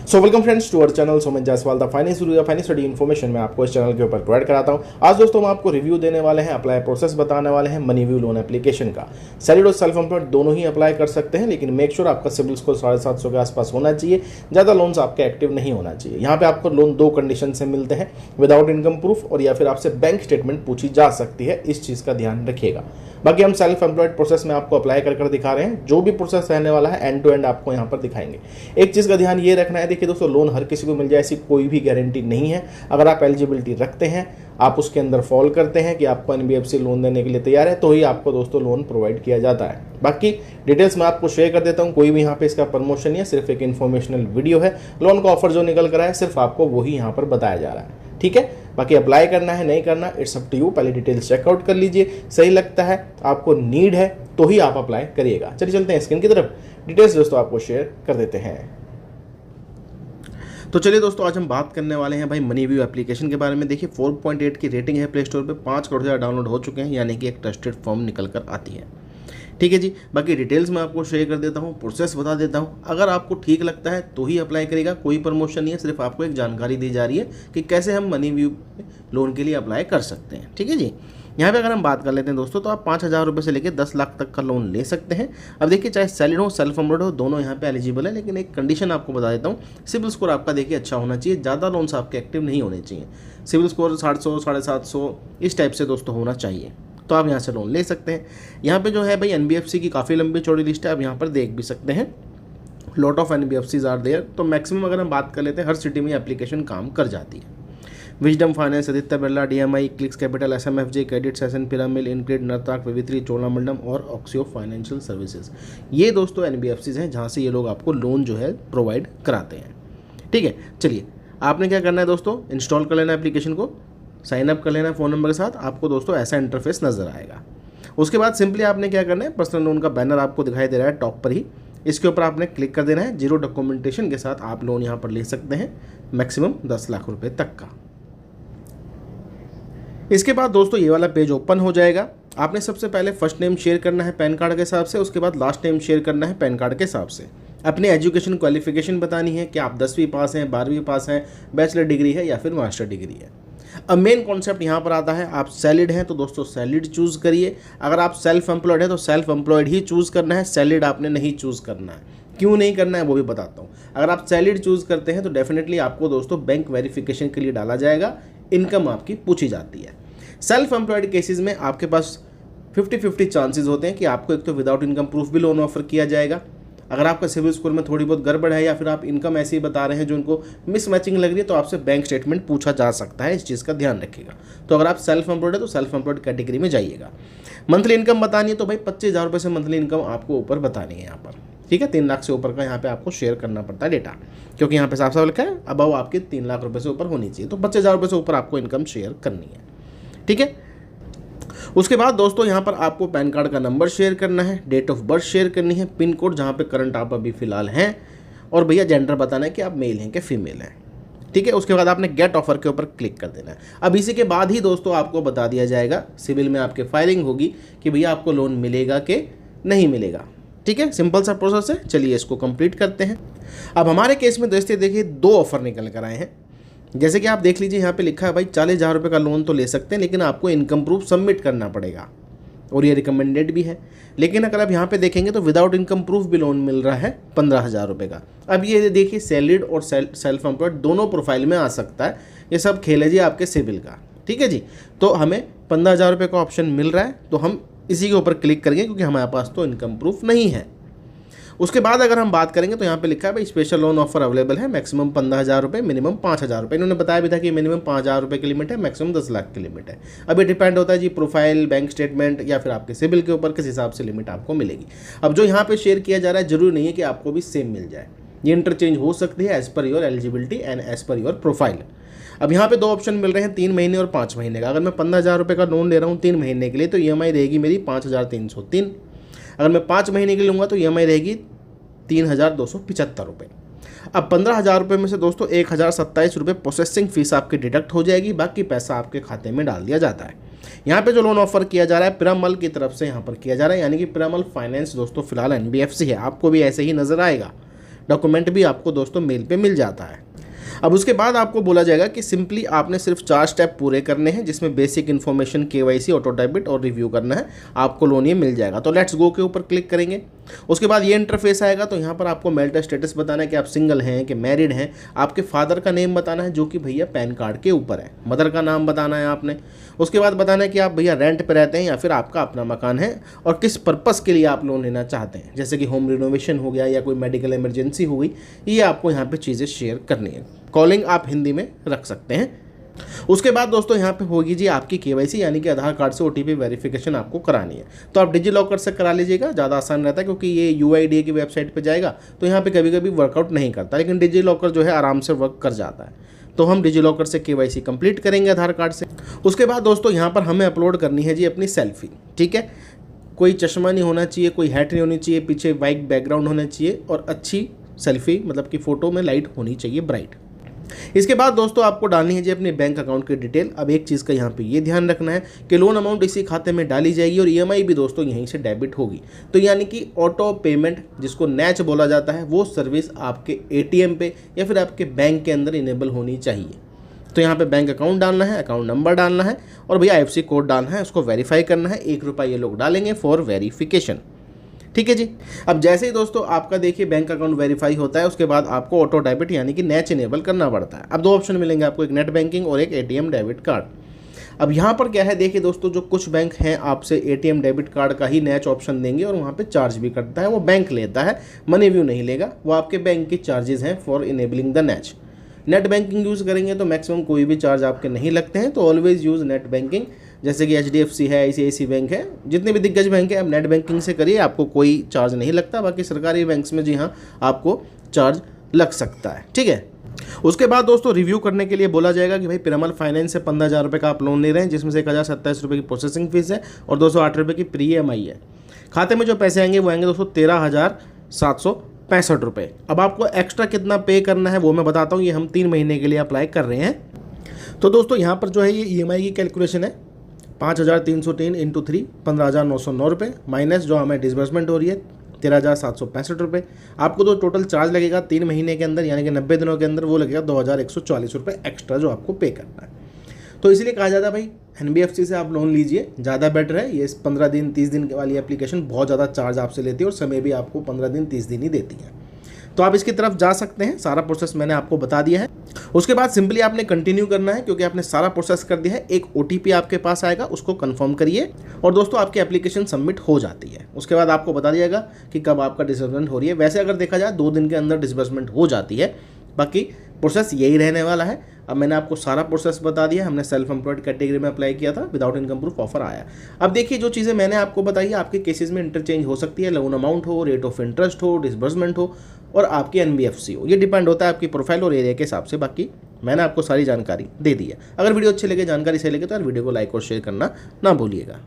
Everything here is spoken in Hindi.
So welcome friends to our channel Somen Jaiswal the finance guru या फाइनेंस स्टडी इन्फॉर्मेशन मैं आपको इस चैनल के ऊपर प्रोवाइड कराता हूं। आज दोस्तों हम आपको रिव्यू देने वाले हैं, अप्लाई प्रोसेस बताने वाले हैं मनीव्यू लोन एप्लीकेशन का। सैलरीड और सेल्फ एम्प्लॉयड दोनों ही अप्लाई कर सकते हैं, लेकिन मेक श्योर आपका सिबिल स्कोर 750 के आसपास होना चाहिए। ज़्यादा लोन्स आपके एक्टिव नहीं होना चाहिए। यहाँ पे आपको लोन दो कंडीशन से मिलते हैं, विदाउट इनकम प्रूफ और या फिर आपसे बैंक स्टेटमेंट पूछी जा सकती है। इस चीज़ का ध्यान रखिएगा। बाकी हम सेल्फ एम्प्लॉयड प्रोसेस में आपको अप्लाई कर दिखा रहे हैं। जो भी प्रोसेस रहने वाला है एंड टू एंड आपको यहाँ पर दिखाएंगे। एक चीज़ का ध्यान ये रखना है, देखिए दोस्तों, लोन हर किसी को मिल जाए ऐसी कोई भी गारंटी नहीं है। अगर आप एलिजिबिलिटी रखते हैं, आप उसके अंदर फॉल करते हैं कि आपको एनबीएफसी लोन देने के लिए तैयार है, तो ही आपको दोस्तों लोन प्रोवाइड किया जाता है। बाकी डिटेल्स मैं आपको शेयर कर देता हूं। कोई भी यहाँ पे इसका प्रमोशन नहीं है, सिर्फ एक इन्फॉर्मेशनल वीडियो है। लोन का ऑफर जो निकल कर आया है सिर्फ आपको वही यहाँ पर बताया जा रहा है, ठीक है। बाकी अप्लाई करना है नहीं करना इट्स अप टू यू। पहले डिटेल्स चेकआउट कर लीजिए, सही लगता है, आपको नीड है तो ही आप अप्लाई करिएगा। चलिए चलते हैं स्क्रीन की तरफ, डिटेल्स दोस्तों आपको शेयर कर देते हैं। तो चलिए दोस्तों, आज हम बात करने वाले हैं भाई मनीव्यू एप्लीकेशन के बारे में। देखिए 4.8 की रेटिंग है प्ले स्टोर पे, 5 करोड़ से ज़्यादा डाउनलोड हो चुके हैं, यानी कि एक ट्रस्टेड फर्म निकल कर आती है, ठीक है जी। बाकी डिटेल्स मैं आपको शेयर कर देता हूँ, प्रोसेस बता देता हूँ। अगर आपको ठीक लगता है तो ही अप्लाई करेगा, कोई प्रमोशन नहीं है, सिर्फ आपको एक जानकारी दी जा रही है कि कैसे हम मनीव्यू लोन के लिए अप्लाई कर सकते हैं, ठीक है जी। यहाँ पे अगर हम बात कर लेते हैं दोस्तों, तो आप 5,000 रुपये से लेकर 10 लाख तक का लोन ले सकते हैं। अब देखिए, चाहे सैलरी हो सेल्फ एम्प्लॉयड हो, दोनों यहाँ पे एलिजिबल है, लेकिन एक कंडीशन आपको बता देता हूँ, सिविल स्कोर आपका देखिए अच्छा होना चाहिए। ज़्यादा लोन्स आपके एक्टिव नहीं होने चाहिए। सिविल स्कोर 700, 750 इस टाइप से दोस्तों होना चाहिए, तो आप यहाँ से लोन ले सकते हैं। यहाँ पे जो है भाई एनबीएफसी की काफ़ी लंबी चौड़ी लिस्ट है, आप यहाँ पर देख भी सकते हैं। Lot of NBFCs are there. तो मैक्सिमम अगर हम बात कर लेते हैं, हर सिटी में एप्लीकेशन काम कर जाती है। Wisdom finance, Aditya Birla, DMI, Clix capital, SMFG, credit Saison, Piramal, InCred, नरताक, विवित्री, चोलामंडलम और ऑक्सियो फाइनेंशियल सर्विसेज, ये दोस्तों एनबीएफसीज हैं जहाँ से ये लोग आपको लोन जो है प्रोवाइड कराते हैं, ठीक है। चलिए, आपने क्या करना है दोस्तों, इंस्टॉल कर लेना एप्लीकेशन को, साइन अप कर लेना फ़ोन नंबर के साथ। आपको दोस्तों ऐसा इंटरफेस नज़र आएगा। उसके बाद सिंपली आपने क्या करना है, पर्सनल लोन का बैनर आपको दिखाई दे रहा है टॉप पर ही, इसके ऊपर आपने क्लिक कर देना है। जीरो डॉक्यूमेंटेशन के साथ आप लोन यहाँ पर ले सकते हैं, मैक्सिमम 10 लाख रुपए तक का। इसके बाद दोस्तों ये वाला पेज ओपन हो जाएगा। आपने सबसे पहले फर्स्ट नेम शेयर करना है पैन कार्ड के हिसाब से, उसके बाद लास्ट नेम शेयर करना है पैन कार्ड के हिसाब से। अपनी एजुकेशन क्वालिफिकेशन बतानी है कि आप 10वीं पास हैं, 12वीं पास हैं, बैचलर डिग्री है या फिर मास्टर डिग्री है। अब मेन कॉन्सेप्ट यहाँ पर आता है, आप सैलरीड हैं तो दोस्तों सैलरीड चूज़ करिए। अगर आप सेल्फ एम्प्लॉयड हैं तो सेल्फ एम्प्लॉयड ही चूज़ करना है, सैलरीड आपने नहीं चूज़ करना है। क्यों नहीं करना है वो भी बताता हूँ। अगर आप सैलरीड चूज़ करते हैं तो डेफिनेटली आपको दोस्तों बैंक वेरिफिकेशन के लिए डाला जाएगा, इनकम आपकी पूछी जाती है। सेल्फ एम्प्लॉयड केसेस में आपके पास 50-50 चांसेस होते हैं कि आपको एक तो विदाउट इनकम प्रूफ भी लोन ऑफर किया जाएगा। अगर आपका सिविल स्कोर में थोड़ी बहुत गड़बड़ है या फिर आप इनकम ऐसी बता रहे हैं जो उनको मिसमैचिंग लग रही है, तो आपसे बैंक स्टेटमेंट पूछा जा सकता है। इस चीज़ का ध्यान रखिएगा। तो अगर आप सेल्फ एम्प्लॉयड है तो सेल्फ एम्प्लॉयड कैटेगरी में जाइएगा। मंथली इनकम बतानी है तो भाई 25,000 रुपये से मंथली इनकम आपको ऊपर बतानी है यहाँ पर, ठीक है। 3 लाख से ऊपर का यहाँ पे आपको शेयर करना पड़ता है डेटा, क्योंकि यहाँ पे साफ साफ लिखा है अबव आपके 3 लाख रुपये से ऊपर होनी चाहिए। तो 25,000 रुपये से ऊपर आपको इनकम शेयर करनी है, ठीक है। उसके बाद दोस्तों यहाँ पर आपको पैन कार्ड का नंबर शेयर करना है, डेट ऑफ बर्थ शेयर करनी है, पिन कोड जहाँ पे करंट आप अभी फिलहाल हैं, और भैया जेंडर बताना है कि आप मेल हैं कि फीमेल हैं, ठीक है। उसके बाद आपने गेट ऑफर के ऊपर क्लिक कर देना है। अब इसी के बाद ही दोस्तों आपको बता दिया जाएगा, सिविल में आपके फाइलिंग होगी कि भैया आपको लोन मिलेगा कि नहीं मिलेगा, ठीक है। सिंपल सा प्रोसेस है। चलिए इसको कंप्लीट करते हैं। अब हमारे केस में दोस्तों देखिए 2 ऑफर निकल कर आए हैं। जैसे कि आप देख लीजिए, यहाँ पे लिखा है भाई 40,000 रुपये का लोन तो ले सकते हैं, लेकिन आपको इनकम प्रूफ सबमिट करना पड़ेगा और ये रिकमेंडेड भी है। लेकिन अगर आप यहाँ पे देखेंगे तो विदाउट इनकम प्रूफ भी लोन मिल रहा है 15,000 रुपये का। अब ये देखिए सैलरीड और सेल्फ एम्प्लॉयड दोनों प्रोफाइल में आ सकता है। ये सब खेल है जी आपके सिविल का, ठीक है जी। तो हमें 15,000 रुपये का ऑप्शन मिल रहा है, तो हम इसी के ऊपर क्लिक करेंगे क्योंकि हमारे पास तो इनकम प्रूफ नहीं है। उसके बाद अगर हम बात करेंगे तो यहाँ पे लिखा है भाई स्पेशल लोन ऑफर अवेलेबल है, मैक्सिमम 15,000 रुपये, मिनिमम 5,000 रुपये। इन्होंने बताया भी था कि मिनिमम 5,000 रुपये की लिमिट है, मैक्सिमम 10 लाख की लिमिट है। अब ये डिपेंड होता है जी प्रोफाइल, बैंक स्टेटमेंट या फिर आपके सिविल के ऊपर, किस हिसाब से लिमिट आपको मिलेगी। अब जो यहाँ पे शेयर किया जा रहा है जरूरी नहीं है कि आपको भी सेम मिल जाए, ये इंटरचेंज हो सकती है as per your eligibility and as per your profile. अब यहाँ पे 2 ऑप्शन मिल रहे हैं, 3 महीने और 5 महीने का। अगर मैं 15,000 रुपये का लोन ले रहा हूँ 3 महीने के लिए तो EMI रहेगी मेरी 5,303। अगर मैं 5 महीने के लिए लूँगा तो EMI रहेगी 3,275 रुपये। अब 15,000 रुपये में से दोस्तों 1,027 रुपये प्रोसेसिंग फीस आपकी डिडक्ट हो जाएगी, बाकी पैसा आपके खाते में डाल दिया जाता है। यहाँ पे जो लोन ऑफर किया जा रहा है पिरामल की तरफ से यहाँ पर किया जा रहा है, यानी कि पिरामल फाइनेंस दोस्तों फिलहाल एनबीएफसी है, आपको भी ऐसे ही नजर आएगा, डॉक्यूमेंट भी आपको दोस्तों मेल पे मिल जाता है। अब उसके बाद आपको बोला जाएगा कि सिंपली आपने सिर्फ 4 स्टेप पूरे करने हैं, जिसमें basic information, KYC, auto debit और रिव्यू करना है, आपको लोन ये मिल जाएगा। तो लेट्स गो के ऊपर क्लिक करेंगे। उसके बाद ये इंटरफेस आएगा। तो यहाँ पर आपको मैरिटल स्टेटस बताना है कि आप सिंगल हैं कि मैरिड हैं, आपके फादर का नेम बताना है जो कि भैया पैन कार्ड के ऊपर है, मदर का नाम बताना है आपने। उसके बाद बताना है कि आप भैया रेंट पे रहते हैं या फिर आपका अपना मकान है, और किस पर्पस के लिए आप लोन लेना चाहते हैं, जैसे कि होम रिनोवेशन हो गया या कोई मेडिकल इमरजेंसी हो गई, ये आपको यहाँ पे चीज़ें शेयर करनी है। कॉलिंग आप हिंदी में रख सकते हैं। उसके बाद दोस्तों यहाँ पे होगी जी आपकी KYC, यानी कि आधार कार्ड से OTP वेरिफिकेशन आपको करानी है। तो आप डिजी लॉकर से करा लीजिएगा, ज़्यादा आसान रहता है, क्योंकि ये UIDAI की वेबसाइट पे जाएगा तो यहाँ पे कभी कभी वर्कआउट नहीं करता, लेकिन डिजी लॉकर जो है आराम से वर्क कर जाता है। तो हम डिजी लॉकर से KYC कंप्लीट करेंगे आधार कार्ड से। उसके बाद दोस्तों यहाँ पर हमें अपलोड करनी है जी अपनी सेल्फी, ठीक है। कोई चश्मा नहीं होना चाहिए, कोई हैट नहीं होनी चाहिए, पीछे वाइट बैकग्राउंड होना चाहिए, और अच्छी सेल्फी मतलब कि फ़ोटो में लाइट होनी चाहिए ब्राइट। इसके बाद दोस्तों आपको डालनी है जी अपने बैंक अकाउंट की डिटेल। अब एक चीज़ का यहाँ पे ये ध्यान रखना है कि लोन अमाउंट इसी खाते में डाली जाएगी और EMI भी दोस्तों यहीं से डेबिट होगी। तो यानी कि ऑटो पेमेंट, जिसको NACH बोला जाता है, वो सर्विस आपके ATM पे या फिर आपके बैंक के अंदर इनेबल होनी चाहिए। तो यहाँ पे बैंक अकाउंट डालना है, अकाउंट नंबर डालना है, और भैया IFSC कोड डालना है, उसको वेरीफाई करना है। 1 रुपये ये लोग डालेंगे फॉर वेरिफिकेशन, ठीक है जी। अब जैसे ही दोस्तों आपका देखिए बैंक अकाउंट वेरीफाई होता है, उसके बाद आपको ऑटो डेबिट यानी कि NACH इनेबल करना पड़ता है। अब 2 ऑप्शन मिलेंगे आपको, एक नेट बैंकिंग और एक ATM डेबिट कार्ड। अब यहाँ पर क्या है देखिए दोस्तों, जो कुछ बैंक हैं आपसे ATM डेबिट कार्ड का ही NACH ऑप्शन देंगे और वहाँ पे चार्ज भी कटता है, वो बैंक लेता है, मनी व्यू नहीं लेगा, वो आपके बैंक की चार्जेस हैं for enabling the NACH। Net banking use करेंगे तो मैक्सिमम कोई भी चार्ज आपके नहीं लगते हैं, तो ऑलवेज यूज़ नेट बैंकिंग। जैसे कि HDFC है, ICICI बैंक है, जितने भी दिग्गज बैंक है, आप नेट बैंकिंग से करिए, आपको कोई चार्ज नहीं लगता। बाकी सरकारी बैंक्स में जी हाँ आपको चार्ज लग सकता है, ठीक है। उसके बाद दोस्तों रिव्यू करने के लिए बोला जाएगा कि भाई पिरामल फाइनेंस से 15,000 रुपये का आप लोन ले रहे हैं, जिसमें से 1,027 रुपये की प्रोसेसिंग फीस है और 208 रुपये की प्री EMI है। खाते में जो पैसे आएंगे वो आएंगे दोस्तों 13,765 रुपये। अब आपको एक्स्ट्रा कितना पे करना है वो मैं बताता हूँ, ये हम 3 महीने के लिए अप्लाई कर रहे हैं। तो दोस्तों यहाँ पर जो है ये EMI की कैलकुलेशन है 5,303 इंटू 3 15,909 रुपये, माइनस जो हमें डिसबर्समेंट हो रही है 13,765 रुपये। आपको तो टोटल चार्ज लगेगा 3 महीने के अंदर यानी कि 90 दिनों के अंदर, वो लगेगा 2,140 रुपये एक्स्ट्रा जो आपको पे करना है। तो इसलिए कहा जाता है भाई NBFC से आप लोन लीजिए, ज़्यादा बेटर है। ये 15 दिन 30 दिन वाली एप्लीकेशन बहुत ज़्यादा चार्ज आपसे लेती है और समय भी आपको 15 दिन 30 दिन ही देती है। तो आप इसकी तरफ जा सकते हैं, सारा प्रोसेस मैंने आपको बता दिया है। उसके बाद सिंपली आपने कंटिन्यू करना है, क्योंकि आपने सारा प्रोसेस कर दिया है। एक OTP आपके पास आएगा, उसको कंफर्म करिए और दोस्तों आपकी एप्लीकेशन सबमिट हो जाती है। उसके बाद आपको बता दिएगा कि कब आपका डिसबर्समेंट हो रही है। वैसे अगर देखा जाए 2 दिन के अंदर डिसबर्समेंट हो जाती है, बाकी प्रोसेस यही रहने वाला है। अब मैंने आपको सारा प्रोसेस बता दिया। हमने सेल्फ एम्प्लॉयड कैटेगरी में अप्लाई किया था, विदाउट इनकम प्रूफ ऑफर आया। अब देखिए जो चीज़ें मैंने आपको बताई आपके केसेस में इंटरचेंज हो सकती है, लोन अमाउंट हो, रेट ऑफ इंटरेस्ट हो, डिसबर्समेंट हो और आपकी NBFC हो। ये डिपेंड होता है आपकी प्रोफाइल और एरिया के हिसाब से। बाकी मैंने आपको सारी जानकारी दे दी है। अगर वीडियो अच्छी लगे, जानकारी सही लगे तो यार वीडियो को लाइक और शेयर करना ना भूलिएगा।